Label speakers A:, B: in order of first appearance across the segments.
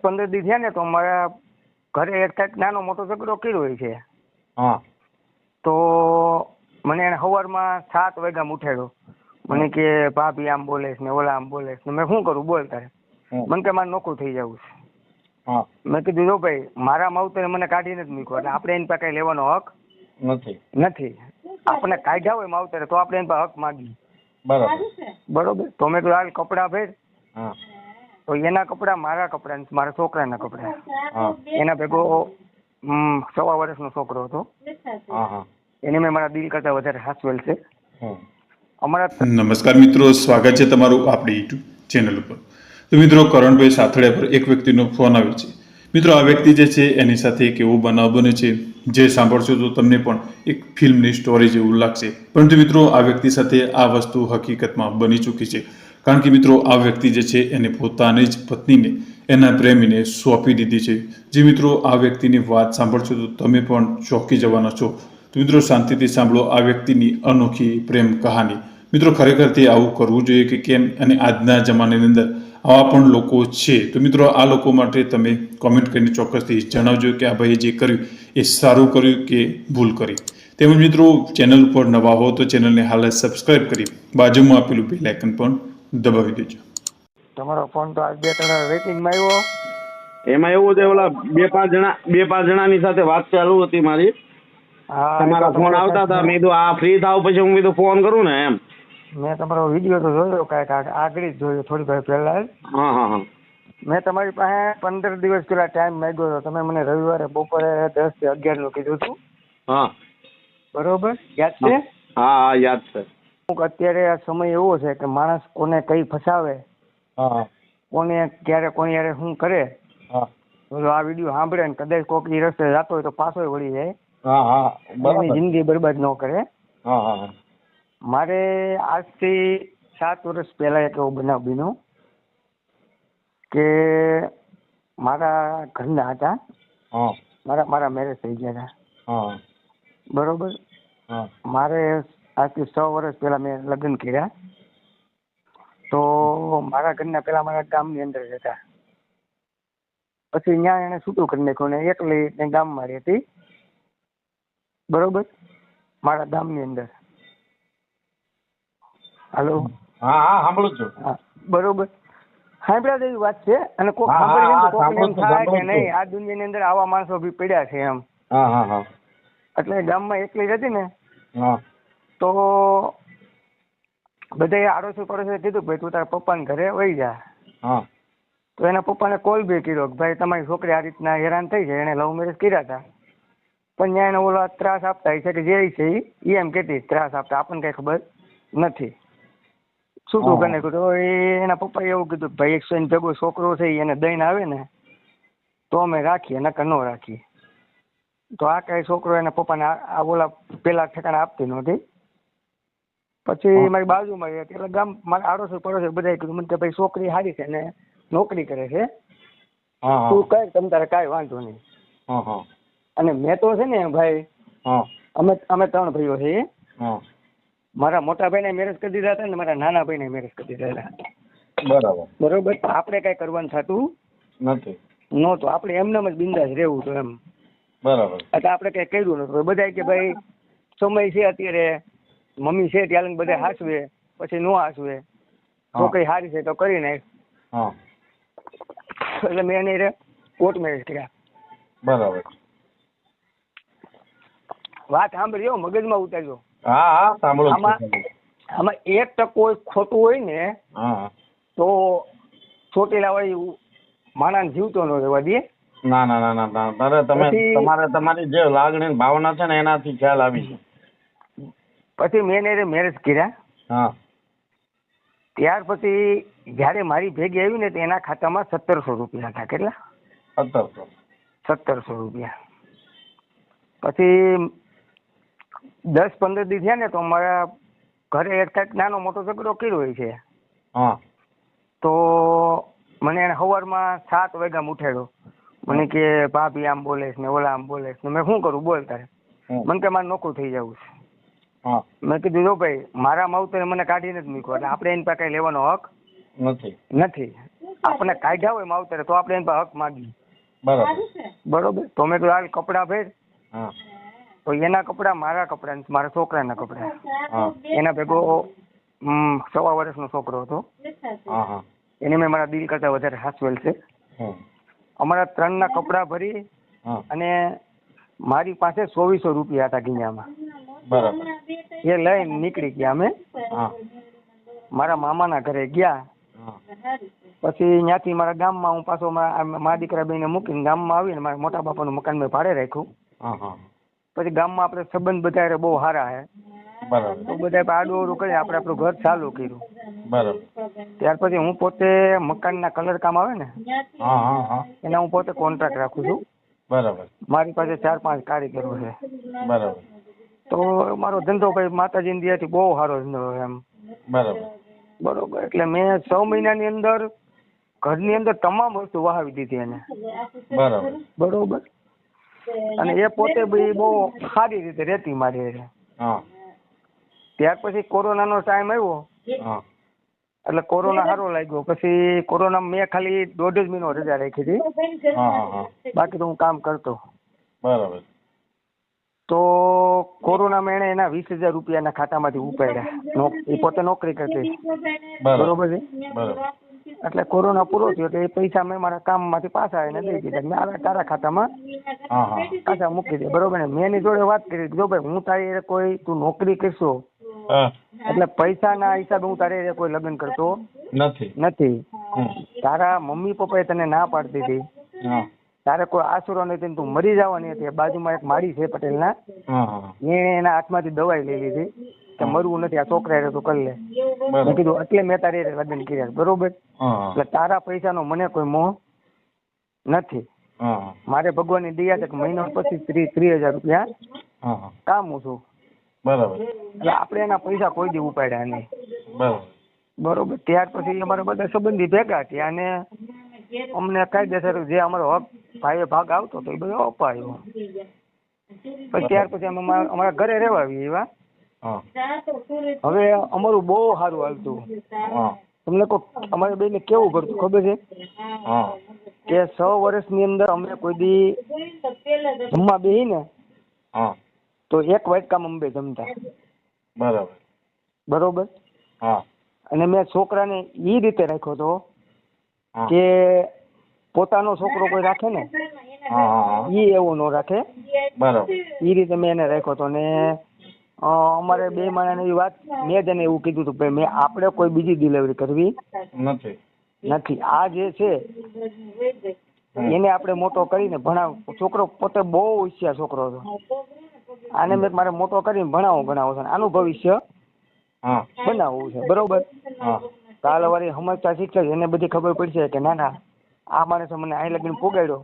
A: 15 દી થયા ને તો મારા ઘરે એક કાંઈક નાનો મોટો ઝઘડો કર્યો હોય છે.
B: હા.
A: તો મને એને સવારમાં 7 વાગ્યામાં ઉઠાડ્યો. મને કે ભાભી આમ બોલે છે ને ઓલા આમ બોલે છે. મેં શું કરું બોલ તારે. મને કે મારે નોકરું થઈ જવું છે.
B: હા.
A: મેં કીધું જો ભાઈ મારા માવતરે મને કાઢીને જ મૂક્યો એટલે આપણે એની પાસે કઈ લેવાનો હક નથી. આપણે કાઢ્યા હોય માવતરે તો આપણે એની પાસે હક માગીએ. બરોબર. તો મેં કીધું હાલ કપડાં ભેર. તો એના કપડાં મારા કપડાં મારા છોકરાના કપડાં. એના ભેગો 1.25 વર્ષનો છોકરો હતો. એને મેં મારા દિલ કરતા વધારે હાચવેલ છે.
C: નમસ્કાર મિત્રો, સ્વાગત છે તમારું આપણી યુટ્યુબ ચેનલ ઉપર. તો મિત્રો, કરણભાઈ સાથળિયા પર એક વ્યક્તિનો ફોન આવે છે. મિત્રો, આ વ્યક્તિ જે છે એની સાથે એક એવો બનાવ બને છે જે સાંભળશો તો તમને પણ એક ફિલ્મની સ્ટોરી જેવું લાગશે. પરંતુ મિત્રો, આ વ્યક્તિ સાથે આ વસ્તુ હકીકતમાં બની ચૂકી છે. કારણ કે મિત્રો, આ વ્યક્તિ જે છે એને પોતાની જ પત્નીને એના પ્રેમીને સોંપી દીધી છે. જે મિત્રો, આ વ્યક્તિની વાત સાંભળશો તો તમે પણ ચોંકી જવાના છો. તો મિત્રો, શાંતિથી સાંભળો આ વ્યક્તિની અનોખી પ્રેમ કહાની. મિત્રો, ખરેખર તે આવું કરવું જોઈએ કે કેમ, અને આજના જમાનાની અંદર આવા પણ લોકો છે. તો મિત્રો, આ લોકો માટે તમે કોમેન્ટ કરીને ચોક્કસથી જણાવજો કે આ ભાઈએ જે કર્યું એ સારું કર્યું કે ભૂલ કરી. તેમજ મિત્રો, ચેનલ ઉપર નવા હો તો ચેનલને હાલ સબસ્ક્રાઇબ કરી બાજુમાં આપેલું બેલ આઇકન પણ દબાવી દેજો.
A: તમારો ફોન તો આજ 2-3 વેટિંગમાં આવ્યો.
B: એમાં એવું છે, ઓલા 2-5 જણાની સાથે વાત ચાલુ હતી મારી. તમારા ફોન આવતા હતા. મેં કીધું આ ફ્રી થાવ પછી હું કીધું ફોન કરું ને એમ.
A: મેં તમારો વિડીયો તો જોયો, કાંઈક આગળ જ જોયો, થોડી વાર પહેલા.
B: હા.
A: મેં તમારી પાસે 15 દિવસ પહેલા ટાઈમ માંગ્યો હતો. તમે મને રવિવારે બપોરે 10 થી 11 નું કીધું હતું.
B: હા.
A: બરોબર, યાદ છે?
B: હા, યાદ છે.
A: અત્યારે આ સમય એવો છે કે માણસ કોને કઈ ફસાવે, કોને ક્યારે કોની યારે શું કરે. તો આ વિડીયો સાંભળે ને કદાચ કોક ઈ રસ્તે જતો હોય તો પાછો વળી જાય. એની જિંદગી બરબાદ ન કરે. મારે આજથી 7 વર્ષ પહેલા એક એવો બનાવ બન્યો કે મારા ઘરના હતા. મારા મેરેજ થઈ ગયા હતા. બરોબર. મારે આજથી 6 વર્ષ પહેલા મેં લગ્ન કર્યા. તો મારા ઘરના પેલા મારા ગામની અંદર જ હતા. પછી ત્યાં એને છૂટું કરી નાખ્યું ને એકલી ગામમાં રહેતી. બરોબર, મારા ગામની અંદર. હાલો.
B: હા, સાંભળું છું.
A: બરોબર, સાંભળ્યા જેવી વાત છે. અને કોઈ સાંભળે તો કોઈને એમ થાય કે નહીં આ દુનિયાની અંદર આવા માણસો બી પડ્યા છે એમ. એટલે ગામમાં એકલી હતી ને તો બધાએ આડોશી પડોશી કીધું ભાઈ તું તારા પપ્પાને ઘરે વહી જા. તો એના પપ્પાને કોલ બી કર્યો કે ભાઈ તમારી છોકરી આ રીતના હેરાન થઈ છે. એને લવ મેરેજ કર્યા હતા, પણ ત્યાં એને ઓલા ત્રાસ આપતા છે કે જે છે એ એમ કહેતી ત્રાસ આપતા, આપણને કઈ ખબર નથી. છૂટું કરીને કીધું. એના પપ્પાએ એવું કીધું ભાઈ 100 ભેગો છોકરો છે એને દઈને આવે ને તો અમે રાખીએ, નકર ન રાખીએ. તો આ કઈ છોકરો એના પપ્પાને આ ઓલા પેલા ઠેકાણા આપતી નહોતી. પછી મારી બાજુમાં રહી હતી એટલે ગામ મારા આડોશી પડોશી બધા કીધું મને કે ભાઈ છોકરી સારી છે ને નોકરી કરે છે, તું કર, તમ તારે કાંઈ વાંધો નહીં. અને મેં તો છે ને ભાઈ અમે 3 ભાઈઓ છીએ. મારા મોટા ભાઈને મેરેજ કરી દીધા હતા ને મારા નાના ભાઈને મેરેજ કરી દીધા હતા. બરોબર. આપણે કઈ કરવાનું થતું નથી. નહોતું. આપણે એમનેમ જ બિંદાસ રહેવું હતું એમ. બરાબર. એટલે આપણે કઈ કર્યું નતું. બધા કે ભાઈ સમય છે અત્યારે, મમ્મી છે ત્યારે બધા હાચવે, પછી નો હાચવે, છોકરી સારી છે તો કરી નાખ. એટલે મેં એને કોર્ટ મેરેજ કર્યા. બરાબર. વાત સાંભળ્યો, મગજમાં ઉતાર્યો. આમાં 1% ખોટું હોય ને તો ચોટીલા વાળી માણસ જીવતો ન રહેવા દે.
B: ના. તમારી જે લાગણી ભાવના છે ને એનાથી ખ્યાલ આવી છે.
A: પછી મેં એને મેરેજ કર્યા. ત્યાર પછી જયારે મારી ભેગી આવી ને તો એના ખાતામાં 1700 રૂપિયા હતા. કેટલા? 1700 રૂપિયા. પછી 10-15 દી થયા ને તો મારા ઘરે એક કાંઈક નાનો મોટો ઝઘડો કર્યો હોય છે. તો મને એને સવારમાં 7 વાગ્યામાં ઉઠાડ્યો. મને કે ભાભી આમ બોલે છે ને ઓલા આમ બોલે છે. મેં શું કરું બોલ તારે. મને કે મારે નોકરું થઈ જવું છે. મેં કીધું જો ભાઈ મારા માવતરે મને કાઢીને જ મૂક્યો એટલે આપણે એની પાસે કઈ લેવાનો હક નથી. આપણને કાઢ્યા હોય માવતરે તો આપણે એના હક માગીએ. બરોબર. તો મેં કીધું હાલ કપડાં ભેર. તો એના કપડાં મારા કપડાં, મારા છોકરાના કપડાં. એના ભેગો 6 વર્ષનો છોકરો હતો. એને મેં મારા દિલ કરતા વધારે હાચવેલ છે. અમારા 3 ના કપડાં ભરી અને મારી પાસે 2400 રૂપિયા હતા ગિન્યામાં. એ લઈને નીકળી ગયા અમે. મારા મામાના ઘરે ગયા. પછી ત્યાંથી મારા ગામમાં હું પાછો મારા દીકરા બેને મૂકીને ગામમાં આવીને મારા મોટા બાપાનું મકાન મેં ભાડે રાખ્યું. પછી ગામમાં આપણે સંબંધ બધા બહુ સારા હે. તો બધા આડું અવડું કરી આપણે આપણું ઘર ચાલુ કર્યું. ત્યાર પછી હું પોતે મકાનના કલર કામ આવે ને એના હું પોતે કોન્ટ્રાક્ટ રાખું છું. મારી પાસે 4-5 કારીગરો છે. તો મારો ધંધો ભાઈ માતાજીની દયાથી બહુ સારો ધંધો એમ. બરોબર. એટલે મેં 6 મહિનાની અંદર ઘરની અંદર તમામ વસ્તુ વહાવી દીધી એને. બરોબર. અને એ પોતે બહુ સારી રીતે રહેતી મારી. ત્યાર પછી કોરોનાનો ટાઈમ આવ્યો એટલે કોરોના સારો લાગ્યો. પછી કોરોના મેં ખાલી 1.5 મહિનો રજા રાખી હતી. બાકી તો હું કામ કરતો. તો કોરોનામાં એને એના 20,000 રૂપિયાના ખાતામાંથી ઉપાડ્યા. એ પોતે નોકરી કરતી. બરોબર છે. એટલે કોરોના પૂરો થયો એટલે એ પૈસા મેં મારા કામમાંથી પાછા એને દઈ દીધા. મેં તારા ખાતામાં પાછા મૂકી દે. બરોબર ને. મેં એની જોડે વાત કરી જો ભાઈ હું તારી કોઈ તું નોકરી કરશો એટલે પૈસાના હિસાબે હું તારે કોઈ લગ્ન કરતો નથી. તારા મમ્મી પપ્પાએ તને ના પાડતી હતી. તારે કોઈ આશરો નથી, તું મરી જવાની હતી. બાજુમાં એક માળી છે પટેલના, એને એના હાથમાંથી દવાઈ લઈ લીધી કે મરવું નથી, આ છોકરા તું કરી લે. મેં કીધું એટલે મેં તારી લગ્ન કર્યા. બરોબર. એટલે તારા પૈસાનો મને કોઈ મોહ નથી. મારે ભગવાનની દયા છે કે મહિનો પછી 30,000 રૂપિયા કામું છું. એટલે આપણે એના પૈસા કોઈ દી ઉપાડ્યા નહીં. બરોબર. ત્યાર પછી અમારા બધા સંબંધી ભેગા થયા અને અમને કાયદેસર જે અમારો હક ભાઈએ ભાગ આવતો હતો એ બધો અપાયો. પછી ત્યાર પછી અમે અમારા ઘરે રહેવા આવ્યા. હવે અમારું બહુ સારું હાલતું. તમને અમારે બેને કેવું કરતું ખબર છે કે 6 વર્ષની અંદર અમે કોઈ દી જમવા બેસી ને તો 1 વાટકામાં અમે જમતા. બરોબર. અને મેં છોકરાને એ રીતે રાખ્યો હતો કે પોતાનો છોકરો કોઈ રાખે ને એ એવો ન રાખે. એ રીતે મેં એને રાખ્યો હતો. ને અમારે 2 માણસની વાત મેં જ એને એવું કીધું હતું કે મેં આપણે કોઈ બીજી ડિલિવરી કરવી નથી. આ જે છે એને આપણે મોટો કરીને ભણાવ. છોકરો પોતે બહુ હોશિયાર છોકરો હતો. આને મેં મારે મોટો કરીને ભણાવો છે. આનું ભવિષ્ય બનાવવું છે. બરોબર. કાલ વાળી સમજતા શીખશે એને બધી ખબર પડશે કે ના ના આ માણસે મને અહીં લગીને પોગાડ્યો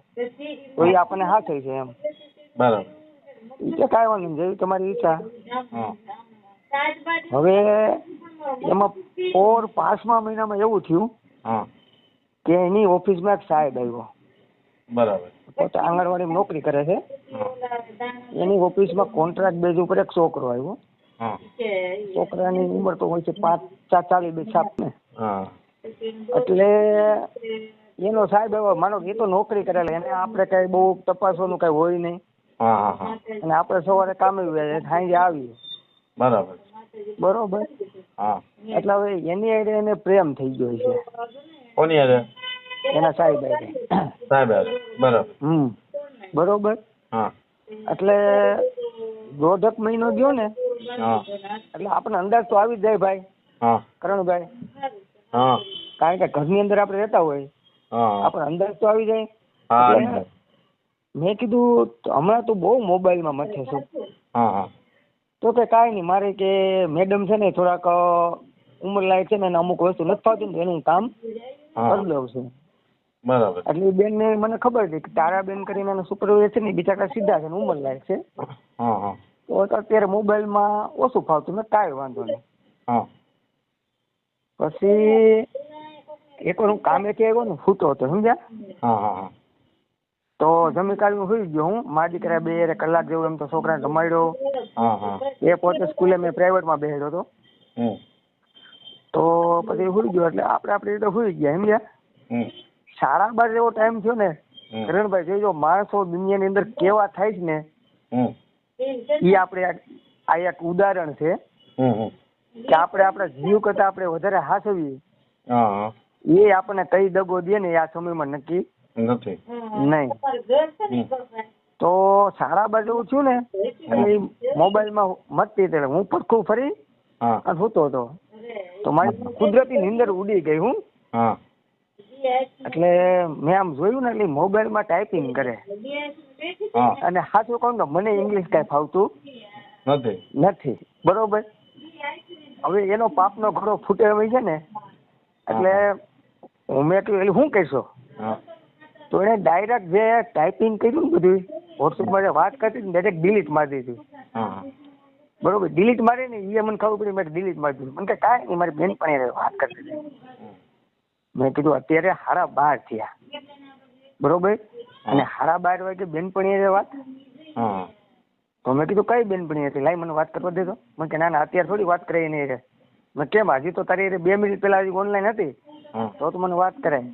A: તો એ આપણને હાથે છે એમ. એ કાંઈ વાંધો નહીં, જેવી તમારી ઈચ્છા. હવે એમાં 5મા મહિનામાં એવું થયું કે એની ઓફિસમાં એક સાહેબ આવ્યો. પોતે આંગણવાડીમાં નોકરી કરે છે. એની ઓફિસમાં કોન્ટ્રાક્ટ બેઝ ઉપર એક છોકરો આવ્યો. છોકરાની ઉંમર તો હોય છે 40 છાપ ને. એટલે એનો સાહેબ એવો માનો એ તો નોકરી કરેલા, એને આપણે કઈ બહુ તપાસવાનું કઈ હોય નહીં. અને આપણે સવારે કામે સાંજે આવીએ. બરોબર. એટલે હવે એની હારે એને પ્રેમ થઈ ગયો છે. કોની હારે? એના સાહેબ હારે. બરોબર. એટલે 1.5 મહિનો ગયો ને એટલે આપણને અંદાજ તો આવી જ જાય ભાઈ કરણભાઈ. કારણ કે ઘરની અંદર આપણે રહેતા હોય આપણને અંદાજ તો આવી જાય. મેં કીધું હમણાં તો બહુ મોબાઈલમાં મથે છું. તો કે કાંઈ નહીં, મારે કે મેડમ છે ને થોડાક ઉંમર લાયક છે ને એને અમુક વસ્તુ નથી ફાવતી ને એનું કામ કરી દઉં છું. એટલે બેન ને મને ખબર છે કે તારા બેન કરીને એના સુપરવાઇઝર છે ને બિચારા સીધા છે ને ઉંમર લાયક છે. તો અત્યારે મોબાઈલમાં ઓછું ફાવતું ને કાંઈ વાંધો નહીં. પછી એકવાર હું કામેથી આવ્યો ને ફૂટો હતો સમજ્યા. તો જમી કાઢીને સુઈ ગયો હું. મારા દીકરા 2 કલાક જેવું એમ તો છોકરાને રમાડ્યો. એ પોતે સ્કૂલે મેં પ્રાઇવેટમાં બેઠો હતો. તો પછી સુઈ ગયો એટલે આપણે રીતે સુઈ ગયા સમજ્યા. સાડા 12 જેવો ટાઈમ થયો ને કરણભાઈ, જોજો માણસો દુનિયાની અંદર કેવા થાય છે ને એ આપણે આ એક ઉદાહરણ છે કે આપણે આપણા જીવ કરતા આપણે વધારે હાસવીએ એ આપણને કઈ દગો દે ને આ સમયમાં નક્કી
B: નથી
A: નહીં. તો 12:30 જેવું થયું ને એટલે મોબાઈલમાં મસ્તી એટલે હું પડખું ફરી અને સૂતો હતો. તો મારી કુદરતી નીંદર ઉડી ગઈ. હું એટલે મેં આમ જોયું ને એટલે મોબાઈલમાં ટાઈપિંગ કરે અને સાચું કહું તો મને ઇંગ્લિશ કઈ ફાવતું નથી. બરોબર. હવે એનો પાપનો ઘડો ફૂટે હોય છે ને એટલે મેં કહ્યું શું કહેશો? તો એને ડાયરેક્ટ જે ટાઈપિંગ કર્યું ને બધું વોટ્સઅપમાં જે વાત કરતી ને ડાયરેક્ટ ડિલીટ મારી દીધું. બરોબર. ડિલીટ મારી ને એ મને ખબર પડી મેં ડિલીટ મારી દીધું. મને કે કાંઈ નહીં, મારી બેન પણ વાત કરતી હતી. મેં કીધું અત્યારે 12:30 થયા. બરોબર. અને 12:30 વાગે બેનપણી વાત. તો મેં કીધું કઈ બેનપણી હતી, લાઈ મને વાત કરવા દેજો. મને કે ના ના અત્યારે થોડી વાત કરાય નહીં રે. મેં કેમ હજી તો તારી 2 મિનિટ પહેલા હજી ઓનલાઈન હતી તો મને વાત કરાય.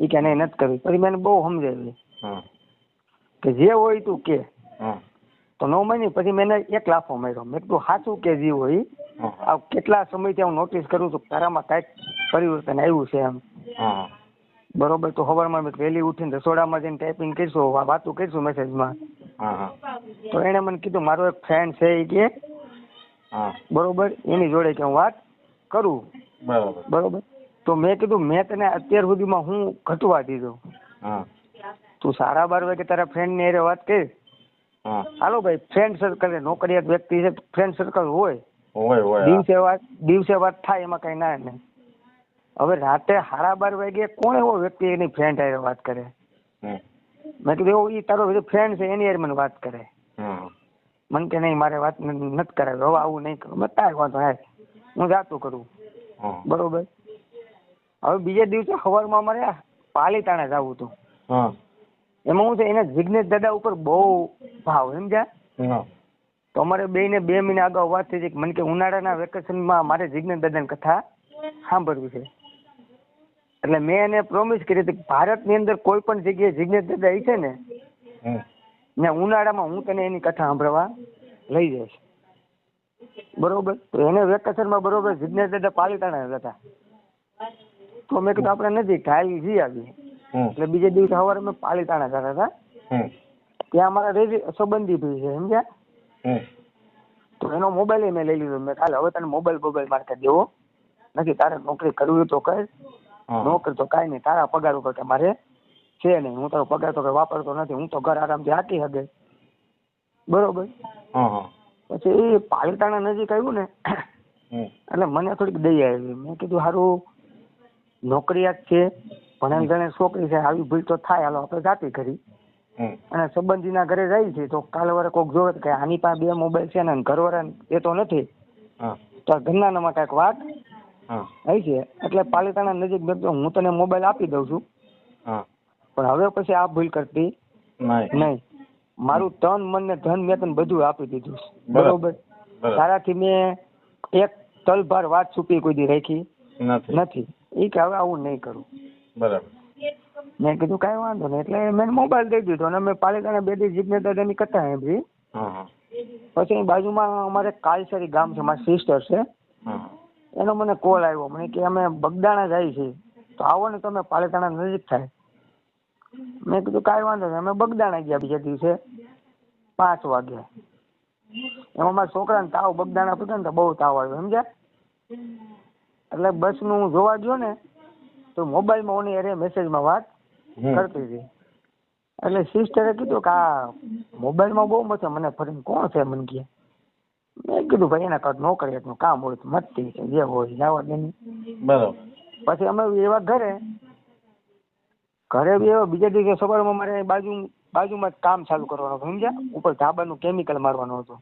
A: એ કે નહીં નથી કરવી. પછી મેં બહુ સમજાવી કે જે હોય તું કે. તો 9 મહિને પછી મેં એક લાફો માર્યો. મેં કીધું સાચું કે જે હોય આ કેટલા સમયથી હું નોટિસ કરું છું તારામાં કાંઈક પરિવર્તન આવ્યું છે એમ. બરોબર. તો સવારમાં મેં વહેલી ઉઠીને રસોડામાં જઈને ટાઈપિંગ કરીશું, વાતું કરીશું મેસેજમાં. તો એને મને કીધું મારો એક ફ્રેન્ડ છે એ કે બરોબર એની જોડે કે હું વાત કરું. બરોબર. તો મેં કીધું મેં તને અત્યાર સુધીમાં હું ઘટવા દીધું, તું 12:30 વાગે તારા ફ્રેન્ડ ની હારે વાત કરી. હાલો ભાઈ, ફ્રેન્ડ સર્કલ નોકરિયાત વ્યક્તિ છે, ફ્રેન્ડ સર્કલ હોય દિવસે વાત થાય એમાં કઈ ના નહીં. હવે રાતે 12:30 વાગે કોણ એવો વ્યક્તિ એની ફ્રેન્ડ હારે વાત કરે? મેં કીધું એવો એ તારો ફ્રેન્ડ છે એની હારે મને વાત કરે. મને કે નહીં મારે વાત નથી કરાવી, હવે આવું નહીં કરું. મેં તાર વાંધો હાય હું જાતું કરું. બરોબર. હવે બીજે દિવસે સવારમાં અમારે પાલીતાણા જવું હતું. એમાં હું છે એને જિગ્નેશ દાદા ઉપર બહુ ભાવ સમજ્યા. તો અમારે બેને 2 મહિના અગાઉ વાત થઈ હતી કે મને કે ઉનાળાના વેકેશનમાં મારે જિગ્નેશ દાદાની કથા સાંભળવી છે. એટલે મેં એને પ્રોમિસ કરી હતી કે ભારતની અંદર કોઈ પણ જગ્યાએ જિગ્નેશ દાદા છે ને ત્યાં ઉનાળામાં હું તને એની કથા સાંભળવા લઈ જઈશ. બરોબર. તો એને વેકેશનમાં બરોબર જિગ્નેશ દાદા પાલીતાણા હતા. તો મેં કીધું આપણે નજીક હાલી જઈ આવીએ. એટલે બીજે દિવસે સવારે અમે પાલીતાણા જતા હતા. ત્યાં અમારા સંબંધી ભાઈ છે સમજ્યા. તો એનો મોબાઈલ મેં લઈ લીધો. મેં કાલે હવે તને મોબાઈલ મારે દેવો નથી, તારે નોકરી કરવી તો કર, નોકરી તો કાંઈ નહીં, તારા પગાર ઉપર કે મારે છે નહીં, હું તારો પગાર તો કઈ વાપરતો નથી, હું તો ઘર આરામથી હાકી શકે. બરોબર. પછી એ પાલીતાણા નજીક આવ્યું ને એટલે મને થોડીક દઈ આવી. મેં કીધું સારું નોકરિયાત છે, ભણેલ ગણે છોકરી છે, આવી ભૂલ તો થાય, હાલો આપણે જાતી કરી. અને સંબંધીના ઘરે જાય છે તો કાલે વારે કોઈક જોવે કે આની પાસે 2 મોબાઈલ છે ને ઘરવાળા એ તો નથી, તો ઘરના નામાં કાંઈક વાત આવી છે. એટલે પાલીતાણા નજીક મેં હું તને મોબાઈલ આપી દઉં છું, પણ હવે પછી આ ભૂલ કરતી નહીં. મારું તન મન ને ધન મેં તને બધું આપી દીધું. બરોબર. તારાથી મેં એક તલભાર વાત છુપી કોઈ દી રાખી નથી. એ કે હવે આવું નહીં કરું.
B: બરાબર.
A: મેં કીધું કાંઈ વાંધો નહીં. એટલે મેં મોબાઈલ દઈ દીધો અને અમે પાલીતાણા 2 દી જિગ્નેશ દાદાની કથા સાંભળી. પછી બાજુમાં અમારે કાલસરી ગામ છે, મારી સિસ્ટર છે, એનો મને કોલ આવ્યો. મને કે અમે બગદાણા જાય છે તો આવો ને તમે, પાલીતાણા નજીક થાય. મેં કીધું કાંઈ વાંધો નહીં. અમે બગદાણા ગયા બીજા દિવસે 5 વાગે. એમાં મારા છોકરાને તાવ બગદાણા પૂછે ને તો બહુ તાવ આવ્યો સમજ્યા. એટલે બસનું જોવા ગયો ને તો મોબાઈલમાં ઓની અરે મેસેજમાં વાત કરતી હતી. એટલે સિસ્ટરે કીધું કે આ મોબાઈલમાં બહુ મચે, મને ફરીને કોણ છે મને કહે. મેં કીધું ભાઈ એના કાંઈક નોકરિયાતનું કામ હોય તો મસ્તી છે, જે હોય જવા દે.
B: બરાબર.
A: પછી અમે એવા ઘરે બી એવા બીજા દિવસે સવારમાં મારે બાજુમાં કામ ચાલુ કરવાનું સમજ્યા. ઉપર ધાબાનું કેમિકલ મારવાનું હતું.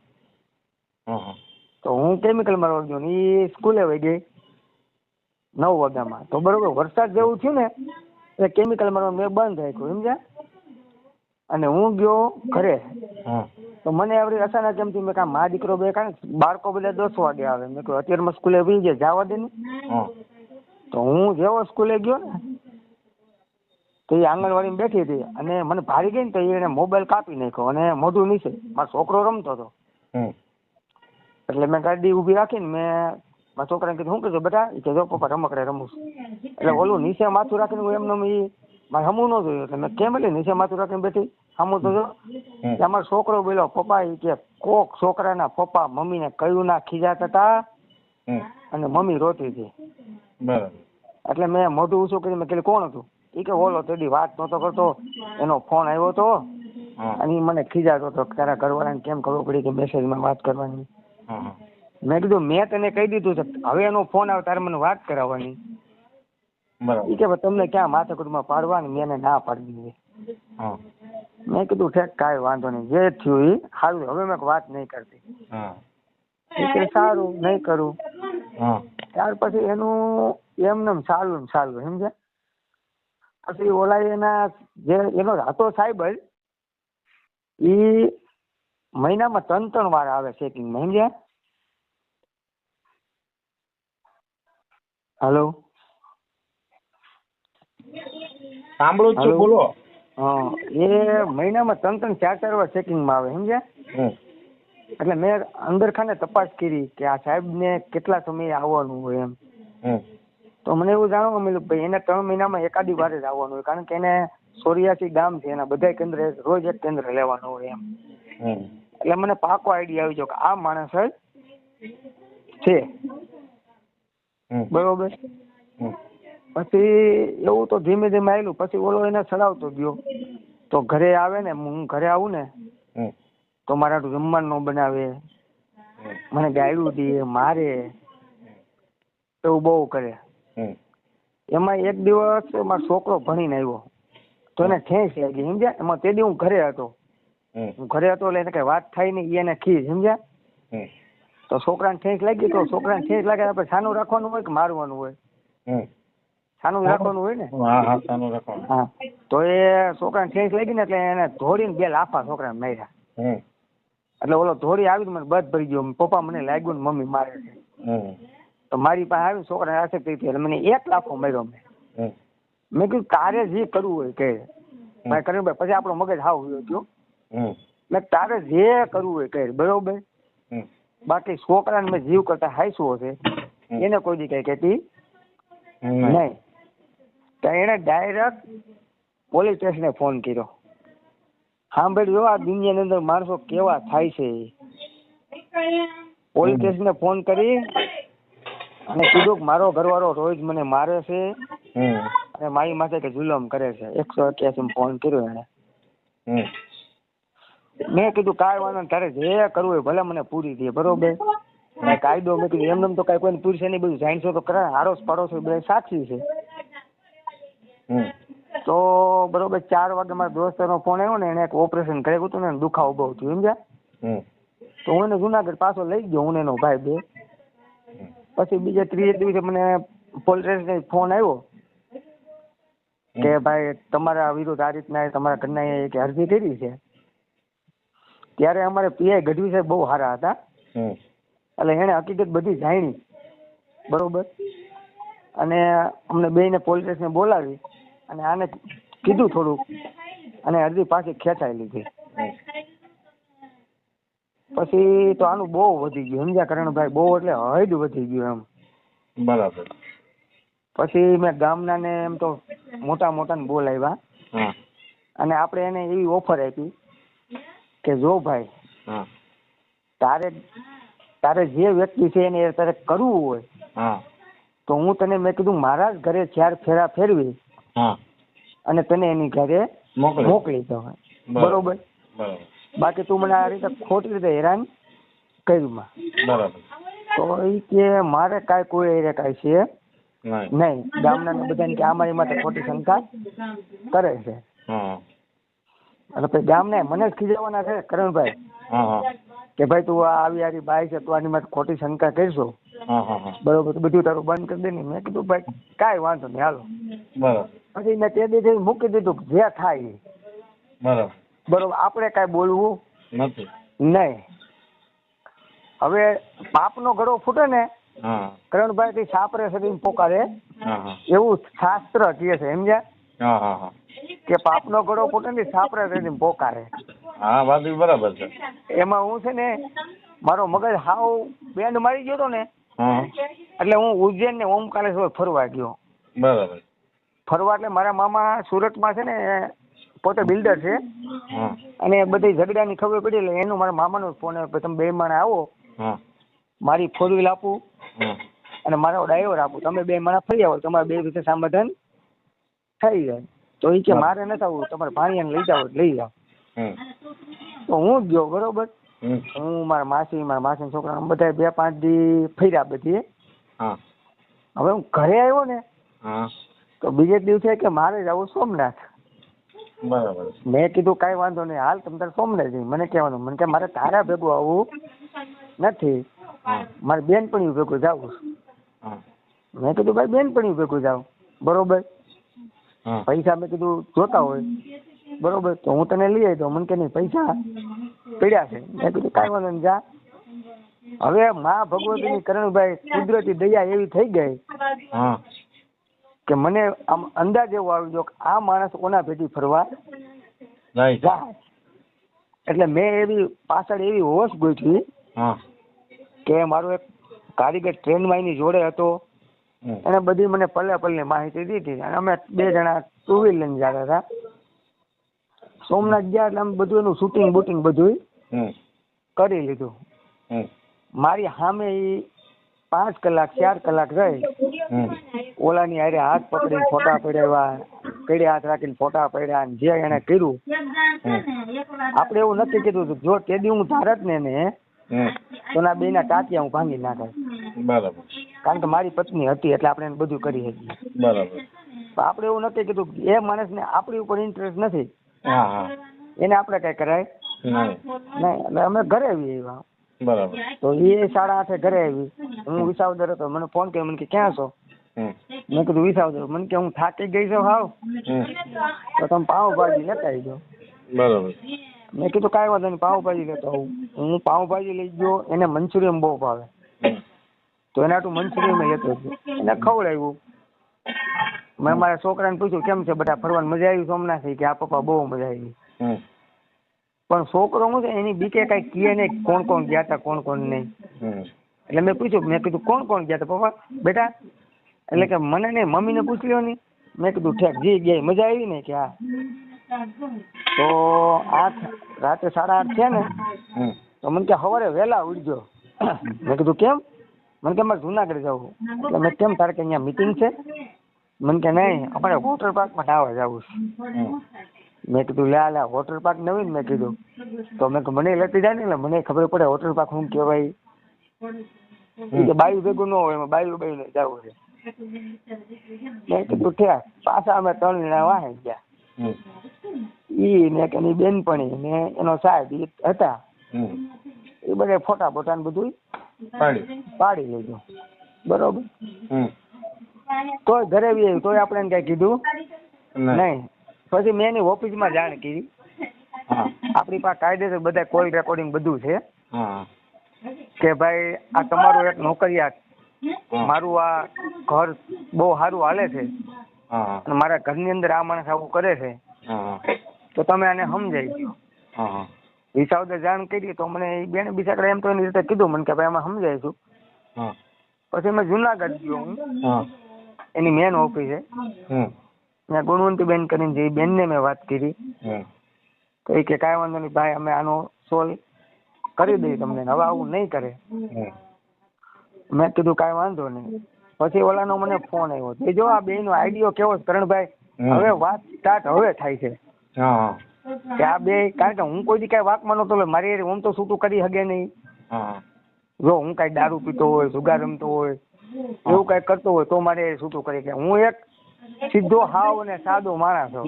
A: તો હું કેમિકલ મારવા ગયો ને એ સ્કૂલે વહી ગઈ 9 વાગ્યામાં. તો બરોબર વરસાદ જેવું થયું ને એટલે કેમિકલ મારવાનું મેં બંધ રાખ્યું સમજ્યા. અને હું ગયો ઘરે તો મને આવડી અચાનક એમ થયું મેં કાં મા દીકરો બે કાંઈ બાળકો બધા 10 વાગે આવે. મેં કહ્યું અત્યારમાં સ્કૂલે વહી જાય જવા દે ને. તો હું જેવો સ્કૂલે ગયો ને તો એ આંગણવાડીમાં બેઠી હતી અને મને ભારી ગઈ ને તો એને મોબાઈલ કાપી નાખ્યો અને મોઢું નીચે. મારો છોકરો રમતો હતો એટલે મેં ગાડી ઊભી રાખીને મેં મારા છોકરાને કીધું, શું કીધું બેટા? એ કે જો પપ્પા રમકડે રમું છું. એટલે ઓલું નીચે માથું રાખીને હું એમને મારે હમું ન જોયું એટલે મેં કેમ એટલે નીચે માથું રાખીને બેઠી હમું તો જો. અમારો છોકરો બોલ્યો, પપ્પા એ કે કોક છોકરાના પપ્પા મમ્મીને કયું ના ખીજાતા હતા અને મમ્મી રોતી હતી. એટલે મેં મોઢું ઊંચું કરી મેં કીધું કોણ હતું? એ કે ઓલો તેડી વાત નતો કરતો, એનો ફોન આવ્યો હતો અને એ મને ખીજાતો હતો તારા ઘરવાળાને કેમ ખબર પડી કે મેસેજમાં વાત કરવાની. મેં કીધું મેં તને કહી દીધું છે, હવે એનો ફોન આવે તારે મને વાત કરાવવાની. એ કે તમને ક્યાં માથાકૂટમાં પાડવા ને મેં એને ના પાડી દીધી. મેં કીધું ઠેક કાંઈ વાંધો નહીં, જે થયું એ સારું, હવે મેં વાત નહીં કરતી. એ કે સારું નહીં કરું. ત્યાર પછી એનું એમને ચાલુ ને ચાલુ સમજ્યા. પછી ઓલા એના જે એનો હતો સાહેબ જ એ મહિનામાં 3 વાર આવે ચેકિંગમાં સમજ્યા. હેલો
B: સાંભળું જ છું, બોલો.
A: હા, એ મહિનામાં 3-4 વાર ચેકિંગમાં આવે સમજ્યા. એટલે મેં અંદર ખાને તપાસ કરી કે આ સાહેબને કેટલા સમયે આવવાનું હોય એમ. તો મને એવું જાણવા મળ્યું ભાઈ એને 3 મહિનામાં એકાદી વાર જ આવવાનું હોય, કારણ કે એને 84 ગામ છે, એના બધા કેન્દ્ર રોજ એક કેન્દ્ર લેવાનું હોય એમ. એટલે મને પાકો આઈડિયા આવી ગયો કે આ માણસ જ છે. બરોબર. પછી એવું તો ધીમે ધીમે આવેલું. પછી ઓલો એને ચડાવતો ગયો તો ઘરે આવે ને, હું ઘરે આવું ને તો મારા જમવાનું ન બનાવે, મને ગાયડું દે, મારે, એવું બહુ કરે. એમાં એક દિવસ મારો છોકરો ભણીને આવ્યો તો એને ઠેસ લાગી સમજ્યા. એમાં તે દી હું ઘરે હતો એટલે એને કઈ વાત થાય નહીં, એને ખીજ સમજ્યા. તો છોકરાને ઠેસ લાગી તો છોકરાને ઠેસ લાગે આપણે સાનું રાખવાનું હોય કે મારવાનું હોય? સાનું રાખવાનું હોય ને. હા, તો એ છોકરાને ઠેસ લાગી ને એટલે એને ધોડીને 2 લાફા છોકરાને માર્યા. એટલે ઓલો ધોડી આવી મને બધ ભરી ગયો, પપ્પા મને લાગ્યું ને મમ્મી મારે છે. તો મારી પાસે આવીને છોકરાને આસક્તિ થઈ એટલે મને 1 લાફો માર્યો મેં. મેં કીધું તારે જે કરવું હોય કે ભાઈ કર્યું ભાઈ. પછી આપણો મગજ હાવ ગયો ગયો. મેં તારે જે કરવું હોય કે બરોબર. બાકી છોકરાને મેં જીવ કરતા હાઈસવો છે એને કોઈ દી કઈ કહેતી નહીં. તો એને ડાયરેક્ટ પોલીસ સ્ટેશને ફોન કર્યો. સાંભળ્યો આ દુનિયાની અંદર માણસો કેવા થાય છે. પોલીસ સ્ટેશને ફોન કરી અને કીધું કે મારો ઘરવાળો રોજ મને મારે છે અને મારી માથે કે જુલમ કરે છે. 181 ફોન કર્યો એને. મેં કીધું કાંઈ વાંધો નહીં, તારે જે કરવું હોય ભલે મને પૂરી દે બરોબર. કાયદો મેં કીધું એમને તો કઈ કોઈને પૂરશે નહીં, બધું જાણશો તો કરે. આડોશ પાડોશ બધા સાક્ષી છે. તો બરોબર 4 વાગે મારા દોસ્તનો ફોન આવ્યો ને, એને એક ઓપરેશન કરેલું હતું ને દુખાવો બહુ થયું સમજ્યા. તો હું એને જુનાગઢ પાછો લઈ ગયો, હું એનો ભાઈ 2. પછી બીજે 3 દિવસે મને પોલીસ સ્ટેશને ફોન આવ્યો કે ભાઈ તમારા વિરુદ્ધ આ રીતના તમારા ઘરના એક અરજી કરી છે. ત્યારે અમારે પીઆઈ ગઢવી સાહેબ બહુ સારા હતા. એટલે એને હકીકત બધી જાણી બરોબર. અને અમને બેયને પોલીસ સ્ટેશને બોલાવી અને આને કીધું થોડુંક અને અરજી પાછી ખેંચાઈ લીધી. પછી તો આનું બહુ વધી ગયું સમજ્યા કરણભાઈ, બહુ એટલે હદ વધી ગયું એમ.
B: બરાબર.
A: પછી મેં ગામના ને એમ તો મોટા ને બોલાવ્યા અને આપણે એને એવી ઓફર આપી કે જો ભાઈ તારે જે વ્યક્તિ છે એને તારે કરવું હોય તો હું તને મેં કીધું મારા જ ઘરે 4 ફેરા ફેરવી અને તને એની ઘરે મોકલી દઉં બરોબર. બાકી તું મને આ રીતે ખોટી રીતે હેરાન કર્યું. તો એ કે મારે કાંઈ કોઈ કાંઈ છે નહીં. ગામના બધાને કે અમારી માટે ખોટી શંકા કરે છે. એટલે પછી ગામના મને જ ખીજવાના છે કરણભાઈ કે ભાઈ તું આવી બાઈ છે, તું આની માટે ખોટી શંકા કરશો બરોબર, તો બધું તારું બંધ કરી દે ને. મેં કીધું ભાઈ કાંઈ વાંધો નહીં હાલો. પછી મેં તે દિવસે મૂકી દીધું જે થાય બરોબર. આપણે કાંઈ બોલવું નથી નહીં. હવે પાપનો ગળો ફૂટે ને કરણભાઈ થી સાપરે સદી પોકારે એવું શાસ્ત્ર કહે છે સમજ્યા. કે પાપનો ઘડો ફૂટે ને સાપરે રહીને પોકારે.
B: હા વાત ઈ બરાબર છે.
A: એમાં હું છે ને મારો મગજ હાવ બેન્ડ મારી ગયો હતો ને
B: હા
A: એટલે હું ઉજ્જૈન ને ઓમકારેશ્વર ફરવા ગયો.
B: બરાબર.
A: ફરવા એટલે મારા મામા સુરતમાં છે ને પોતે બિલ્ડર છે
B: હા
A: અને બધી ઝઘડાની ખબર પડી એટલે એનો મારા મામાનો ફોન આવ્યો કે તમે 2 માણસ આવો,
B: હા
A: મારી 4 વ્હીલ આપું
B: હા
A: અને મારો ડ્રાઈવર આપું, તમે 2 માણસ ફરી આવો, તમારે 2 વિશે સમાધાન થઈ જાય. તો એ કે મારે નથી આવવું, તમારે ભાણિયાને લઈ જાઓ લઈ જાઓ. તો હું જ ગયો બરોબર. હું મારા માસીના છોકરા બધા 2-5 દી ફર્યા બધી.
B: હા
A: હવે હું ઘરે આવ્યો ને
B: હા
A: તો બીજે દિવસે કે મારે જવું સોમનાથ.
B: બરાબર.
A: મેં કીધું કાંઈ વાંધો નહીં, હાલ તમે તારે સોમનાથ જઈ. મને કહેવાનું, મને કે મારે તારા ભેગું આવવું નથી, મારે બેનપણી ભેગું જવું. મેં કીધું ભાઈ બેનપણી ભેગું જાવ બરોબર. પૈસા મેં કીધું જોતા હોય બરોબર તો હું તને લઈ આવી દઉં. મને કે નહીં પૈસા પડ્યા છે. મેં કીધું કાંઈ વાંધો નહીં જા. હવે માં ભગવતીની કરણભાઈ કુદરતી દયા એવી થઈ ગઈ કે મને આમ અંદાજ એવો આવી ગયો કે આ માણસ કોના ભેટી ફરવા જાય. એટલે મેં એવી પાછળ એવી હોશ ગોઠવી કે મારો એક કારીગર ટ્રેનમાં એની જોડે હતો, એને બધી મને પલ્લે પલ્લે માહિતી દીધી અને અમે 2 જણા 2 વ્હીલ લઈને જતા હતા. સોમનાથ ગયા એટલે અમે બધું એનું શૂટિંગ બુટિંગ બધું કરી લીધું. મારી સામે એ 5 કલાક 4 કલાક રહી ઓલાની હારે હાથ પકડીને ફોટા પડાવ્યા, કડે હાથ રાખીને ફોટા પડ્યા. જે એને કર્યું આપણે એવું નક્કી કીધું જો તે દી હું ધારત ને તો ના 2 ના ટાંટિયા હું ભાંગી નાખે.
B: બરાબર.
A: કારણ કે મારી પત્ની હતી એટલે આપણે એને બધું કરી શકીએ.
B: બરાબર.
A: આપણે એવું નક્કી કીધું એ માણસને આપણી ઉપર ઇન્ટરેસ્ટ નથી, એને આપણે કઈ કરાય નહીં. એટલે અમે ઘરે આવી આવ્યા.
B: બરાબર.
A: તો એ 8:30 ઘરે આવી. હું વિસાવદર હતો. મને ફોન કર્યો, મને કે ક્યાં છો? મેં કીધું વિસાવદર. મને કે હું થાકી ગઈ છું હાવ, તો તમે પાવભાજી લેતા આવી દો.
B: બરાબર.
A: મેં કીધું કાંઈ વાંધો નહીં પાવભાજી લેતો આવું. હું પાવભાજી લઈ ગયો. એને મંચુરિયન બહુ ભાવે તો એના હાટું મંચુરિયન મેં લેતો ગયો. એને ખવડાવ્યું. મેં મારા છોકરાને પૂછ્યું કેમ છે બધા ફરવાની મજા આવી સોમનાથ? કે આ પપ્પા બહુ મજા આવી. પણ છોકરો શું છે એની બીકે કઈ કહે નહીં કોણ કોણ ગયા હતા કોણ કોણ નહીં. એટલે મેં પૂછ્યું, મેં કીધું કોણ કોણ ગયા હતા પપ્પા બેટા? એટલે કે મને નહીં મમ્મીને પૂછ લ્યો નહીં. મેં કીધું ઠેક જી ગયા મજા આવી ને કે હા. તો રાતે 8:30 છે ને તો મને કે સવારે વહેલા ઉઠજો. મેં કીધું કેમ? મને કે મારે જુનાગઢ જવું. એટલે મેં કેમ તારે કે અહીંયા મીટિંગ છે? મને કે નહીં અમારે વોટર પાર્કમાં નાહવા જવું છે. મેં કીધું લે વોટર પાર્ક નવીન. મેં કીધું તો મેં મને લેતી જાય ને એટલે મને ખબર પડે વોટર પાર્ક શું કહેવાય. બાયું ભેગું ન હોય એમાં બાયું બાયું જવું છે. મેં કીધું ઠેક. પાછા અમે 3 જણા વાહે ગયા. ઈ ને કે એની બેનપણી ને એનો સાહેબ હતા. એ બધા ફોટા બોટા બધું પાડી લીધું બરોબર. તોય ઘરે બી આવ્યું તોય આપણે કઈ કીધું નહીં. પછી મેં એની ઓફિસમાં જાણ કરી. આપણી પાસે કાયદેસર બધા કોલ રેકોર્ડિંગ બધું છે કે ભાઈ આ તમારું એક નોકરિયાત, મારું આ ઘર બહુ સારું હાલે છે અને મારા ઘરની અંદર આ માણસ આવું કરે છે તો તમે આને સમજાઈ દો. વિસાવદર જાણ કરી તો મને એ બેન બિચારા એમ તો એની રીતે કીધું મને કે ભાઈ અમે સમજાઈશું. પછી મેં જુનાગઢ ગયો. હું એની મેન ઓફિસે ત્યાં ગુણવંતીબેન કરીને જે બેનને મેં વાત કરી તો એ કે કાંઈ વાંધો નહીં ભાઈ અમે આનો સોલ્વ કરી દઈએ તમને, હવે આવું નહીં કરે. મેં કીધું કાંઈ વાંધો નહીં. પછી ઓલાનો મને ફોન આવ્યો એ જો આ બેનો આઈડિયો કેવો છે કરણભાઈ, હવે વાત સ્ટાર્ટ હવે થાય છે કે આ બે, કારણ કે હું કોઈ દી કાંઈ વાકમાં નતો લે મારી હું તો છૂટું કરી શકે નહીં. જો હું કાંઈ દારૂ પીતો હોય, જુગાર રમતો હોય, એવું કાંઈ કરતો હોય તો મારે છૂટું કરી કે હું એક સીધો હાવ અને સાદો માણસ છું.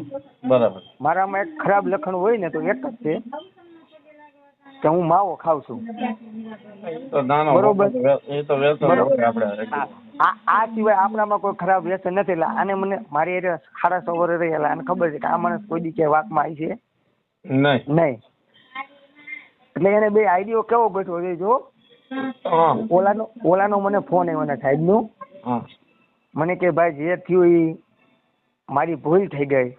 A: બરાબર. મારામાં એક ખરાબ લક્ષણ હોય ને તો એક જ છે કે હું માવો ખાઉં છું. બરોબર. આ સિવાય આપણામાં કોઈ ખરાબ વ્યસન નથી. એટલે આને મને મારી એ સારા સવારે રહેલા આને ખબર છે કે આ માણસ કોઈ દી ક્યાંય વાકમાં આવી છે નહીં. એટલે એને બે આઈડિયો કેવો બેઠો છે જો. ઓલાનો મને ફોન આવ્યો ને સાહેબ નું. મને કે ભાઈ જે થયું એ મારી ભૂલ થઈ ગઈ.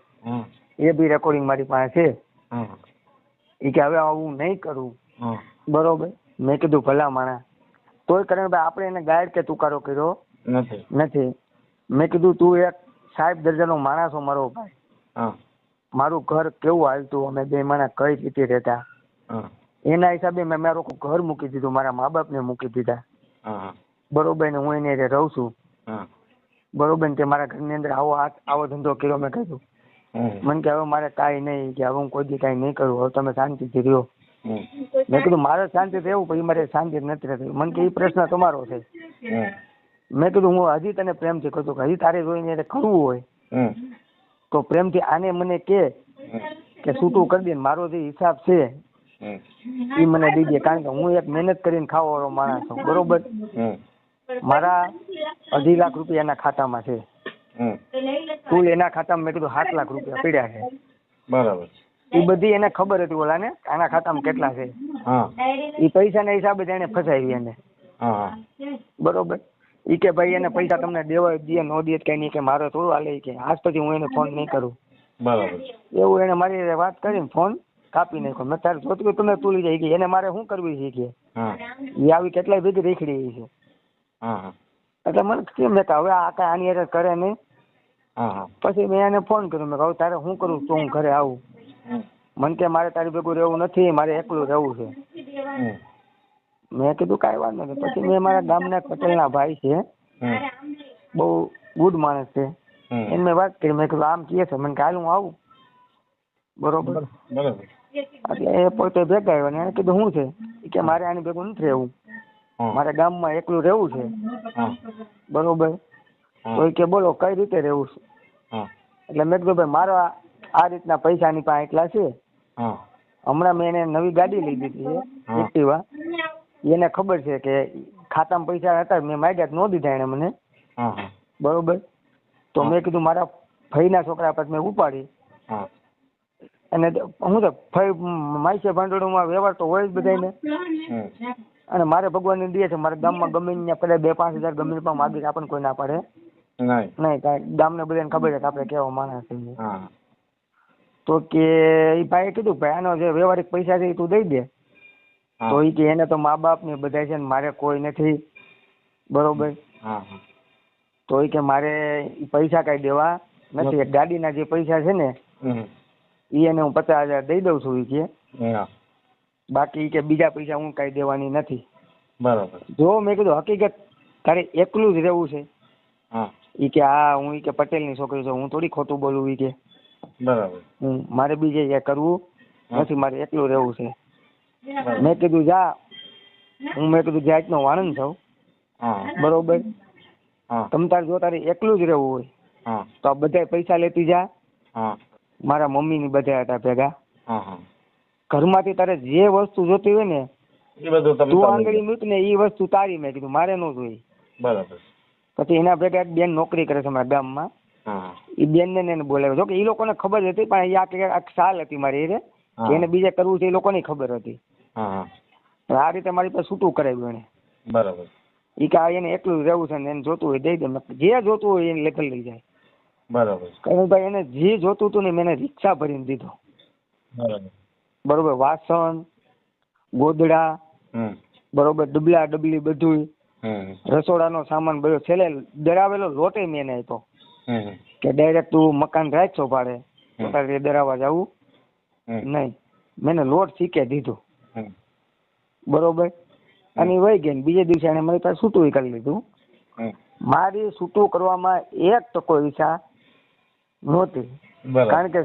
A: એ બી રેકોર્ડિંગ મારી પાસે છે.
B: હા
A: એ કે હવે આવું નહીં કરું.
B: હા
A: બરોબર. મેં કીધું ભલા માણા તોય કરણભાઈ આપણે એને ગાઈડ કે તુકારો કર્યો નથી. મેં કીધું તું એક સાહેબ દરજાનો માણસ હો મારો ભાઈ.
B: હા
A: મારું ઘર કેવું હાલતું, અમે બે માણસ કઈ રીતે રહેતા,
B: હા
A: એના હિસાબે મેં મારું ઘર મૂકી દીધું, મારા મા બાપને મૂકી દીધા.
B: હા
A: બરોબર. ને હું એને રહું છું.
B: હા
A: બરોબર. કે મારા ઘરની અંદર આવો ધંધો કર્યો. મેં કહ્યું મને કે હવે મારે કાંઈ નહીં, કે હવે હું કોઈ દી કાંઈ નહીં કરું, હવે તમે શાંતિથી રહ્યો. મેં કીધું મારે શાંતિ રહેવું, પછી મારે શાંતિ નથી રહેતી. મને કે એ પ્રશ્ન તમારો છે. મેં કીધું હું હજી તને પ્રેમથી કહું છું કે હજી તારે જોઈને એને કરવું હોય તો પ્રેમથી આને મને કે છૂટું કરી દે, મારો જે હિસાબ છે એ મને દઈ દે. કારણ કે હું એક મહેનત કરીને ખાવા વાળો માણસ છું. બરોબર. મારા 2.5 લાખ રૂપિયા એના ખાતામાં છે. કુલ એના ખાતામાં મેં કીધું 7 લાખ રૂપિયા પડ્યા છે.
B: બરાબર.
A: એ બધી એને ખબર હતી ઓલાને આના ખાતામાં કેટલા છે. એ પૈસાના હિસાબે જ એને ફસાવી એને. બરોબર. ઈ કે ભાઈ એને પૈસા તમને દેવા દે ન દે કઈ નહીં, કે મારો થોડું હાલે, કે આજ પછી હું એને ફોન નહીં કરું.
B: બરાબર.
A: એવું એને મારી વાત કરીને ફોન કાપી નાખ્યો. મેં તારે જોતું તમે તું લઈ જાય, એને મારે શું કરવી છે કે એ આવી કેટલાય ભેગી રેખડી છે. એટલે મને કેમ મેં હવે આ કઈ આની અરે કરે નહીં. પછી મેં એને ફોન કર્યો. મેં કહું તારે શું કરું તો હું ઘરે આવું. મને કે મારે તારી ભેગું રહેવું નથી, મારે એકલું રહેવું છે. મેં કીધું કાંઈ વાંધો નહીં. પછી મેં મારા ગામના પટેલના ભાઈ છે, બહુ ગુડ માણસ છે, એને મેં વાત કરી. મેં કીધું આમ કહે છે, મને કાલે હું આવું. બરોબર. એટલે એ પોતે ભેગા આવ્યા ને એને કીધું શું છે કે મારે આની ભેગું નથી રહેવું, મારે ગામમાં એકલું રહેવું છે. બરોબર. તો એ કે બોલો કઈ રીતે રહેવું છે. એટલે મેં કીધું ભાઈ મારા આ રીતના પૈસાની પાસે એટલા છે. હમણાં મેં એને નવી ગાડી લઈ દીધી છે એક્ટિવા. એને ખબર છે કે ખાતામાં પૈસા હતા, મેં માગ્યા ન દીધા એને મને. બરોબર. તો મેં કીધું મારા ભાઈના છોકરા પાસે મેં ઉપાડી અને હું તો ભાઈ માઈસે ભાંડોળમાં વ્યવહાર તો હોય જ બધાને. અને મારે ભગવાનની દે છે, મારા ગામમાં ગમે ત્યાં પેલા 2-5 હજાર ગમે પણ માગી આપણને કોઈ ના પાડે નહીં. કાંઈ ગામને બધાને ખબર છે કે આપણે કેવો માણસ છીએ. તો કે એ ભાઈએ કીધું ભાઈ આનો જે વ્યવહારિક પૈસા છે એ તું દઈ દે. તો એ કે એને તો મા બાપ ને બધા છે ને મારે કોઈ નથી. બરોબર. તો એ કે મારે પૈસા કઈ દેવા નથી. ગાડીના જે પૈસા છે ને એ એને હું 50,000 દઈ દઉં છું. એ કે બાકી કે બીજા પૈસા હું કઈ દેવાની નથી.
B: બરાબર.
A: જો મેં કીધું હકીકત તારે એકલું જ રહેવું છે. એ કે હા હું એ કે પટેલની છોકરી છું, હું થોડી ખોટું બોલું. એ કે
B: બરાબર.
A: મારે બીજે કરવું નથી, મારે એકલું રહેવું છે. મેં કીધું જા, મેં કીધું જાતનો વાણંદ છું. બરોબર. તમ તારે જો તારે એકલું જ રહેવું હોય તો આ બધા પૈસા લેતી જા. મારા મમ્મી ની બધા હતા ભેગા. ઘરમાંથી તારે જે વસ્તુ જોતી હોય ને તું આંગળી મૂક ને એ વસ્તુ તારી. મેં કીધું મારે ન જોઈ.
B: બરાબર.
A: પછી એના ભેગા એક બેન નોકરી કરે છે અમારા ગામમાં. એ બેન ને એને બોલાવ્યો. જો કે એ લોકોને ખબર હતી પણ આ સાલ હતી મારી કે એને બીજે કરવું છે એ લોકોને ખબર હતી. આ રીતે મારી પાસે છૂટું કરાવ્યું એને.
B: બરાબર.
A: એ કે એને એકલું રહેવું છે ને એને જોતું હોય દઈ દે. જે જોતું હોય એને લેખલ લઈ જાય.
B: બરાબર.
A: ભાઈ એને જે જોતું હતું ને મેં એને રિક્ષા ભરીને દીધો. બરોબર. વાસણ, ગોદડા, બરોબર, ડબલા ડબલી બધું, રસોડાનો સામાન બધો. છેલ્લે દરાવેલો લોટે મેં એને આપ્યો કે ડાયરેક્ટ તું મકાન રાખશો ભાડે તો તારે દરાવા જવું નહીં. મેં લોટ શીખે દીધું. બરોબર. અને વહી ગઈ. બીજે દિવસે એને મારી પાસે છૂટું કરી લીધું. મારી છૂટું કરવામાં 1% ઈચ્છા નહોતી. કારણ કે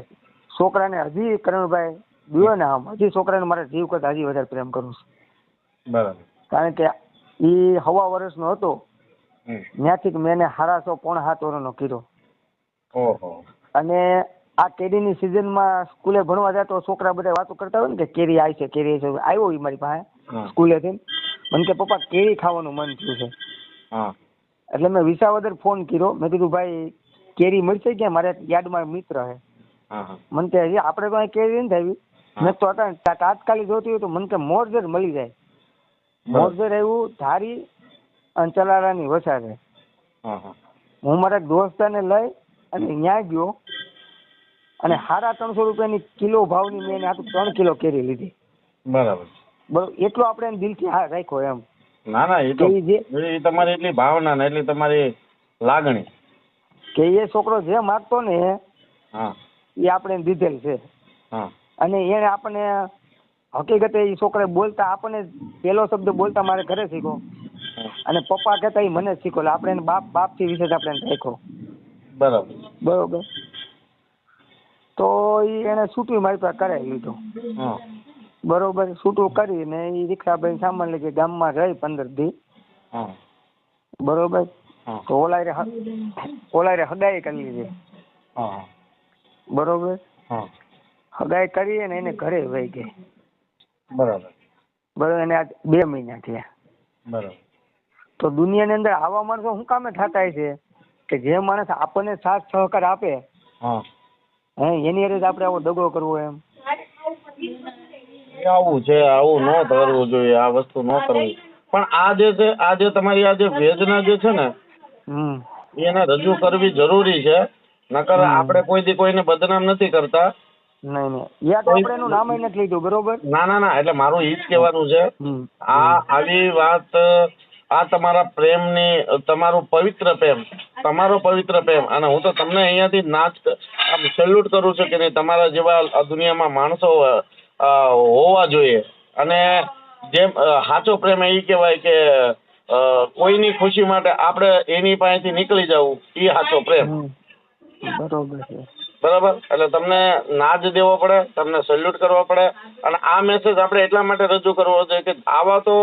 A: છોકરાને હજી કરણભાઈ દિયો ને આમ હજી છોકરાને મારા જીવ કરતા હજી વધારે પ્રેમ કરું છું.
B: બરાબર. કારણ
A: કે એ 1.5 વર્ષનો હતો ત્યાંથી મેં એને 6.5 પોણા 7 વર્ષનો કર્યો. અને આ કેરીની સિઝનમાં સ્કૂલે ભણવા જાય તો છોકરા બધા વાતો કરતા હોય ને કે કેરી આવી છે, કેરી છે. આવ્યો એ મારી પાસે સ્કૂલેથી. મને કે પપ્પા કેરી ખાવાનું મન થયું છે. એટલે મેં વિસાવદર ફોન કર્યો. મેં કીધું ભાઈ કેરી મળશે ક્યાં, મારે યાદમાં મિત્ર છે. મને કે હજી આપણે તો અહીં કેરી નથી આવી. મેં તો તાત્કાલિક જોતી હોય તો મને કે મોરજર મળી જાય. મોરજર આવ્યું ધારી અને ચલારાની વસારે. હું મારા દોસ્તાને લઈ અને ત્યાં ગયો. અને 350 રૂપિયાની કિલો ભાવની મેં એને આખું 3 કિલો કેરી લીધી.
B: બરાબર
A: એટલો આપણે એને દિલથી હા રાખ્યો એમ.
B: ના એ તો એ તમારી એટલી ભાવના ને એટલી તમારી લાગણી
A: કે એ છોકરો જે માગતો ને
B: હા
A: એ આપણે દીધેલ છે.
B: હા
A: અને એને આપણને હકીકતે એ છોકરા બોલતા આપણને પહેલો શબ્દ બોલતા મારે ઘરે શીખો અને પપ્પા કહેતા એ મને શીખો એટલે આપણે એને બાપથી વિશે આપણે એને રાખ્યો. બરોબર. તો એને છૂટું મારી પાસે કરાવી લીધું. બરોબર. છૂટું કરીને એ રિક્ષાભાઈ સામાન લઈ ગામમાં રહી 15 દી. બરોબર. તો ઓલારે હગાઈ કરી લીધી. બરોબર. હગાઈ કરી અને એને ઘરે વહી ગઈ. બરોબર. એને આજ 2 મહિના થયા.
B: બરાબર.
A: તો દુનિયાની અંદર આવા માણસો શું કામે થતા છે કે જે માણસ આપણને સાથ સહકાર આપે એની હારે જ આપણે આવો દગો કરવો એમ.
B: આવું છે, આવું ન કરવું જોઈએ, આ વસ્તુ ન કરવી. પણ આ જે છે, આ જે તમારી આ જે વેદના જે છે ને એને રજૂ કરવી જરૂરી છે. નકર આપણે કોઈ દી કોઈને બદનામ નથી કરતા.
A: નહીં આપણે એનું નામ નથી લીધું. બરોબર.
B: ના એટલે મારું ઈ જ કહેવાનું છે આ આવી વાત આ તમારા પ્રેમની તમારો પવિત્ર પ્રેમ અને હું તો તમને અહીંયાથી આમ સેલ્યુટ કરું છું કે નહીં તમારા જેવા આ દુનિયામાં માણસો હોવા જોઈએ. અને જેમ સાચો પ્રેમ એ કહેવાય કે કોઈની ખુશી માટે આપણે એની પાસેથી નીકળી જવું એ સાચો પ્રેમ.
A: બરોબર છે.
B: બરાબર. એટલે તમને ના જ દેવો પડે, તમને સેલ્યુટ કરવા પડે. અને આ મેસેજ આપણે એટલા માટે રજૂ કરવો છે કે આવા તો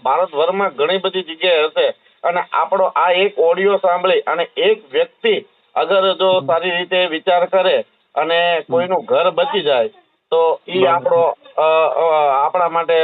B: ભારતભરમાં ઘણી બધી જગ્યાએ હશે અને આપણો આ એક ઓડિયો સાંભળી અને એક વ્યક્તિ અગર જો સારી રીતે વિચાર કરે અને કોઈનું ઘર બચી જાય તો એ આપણા માટે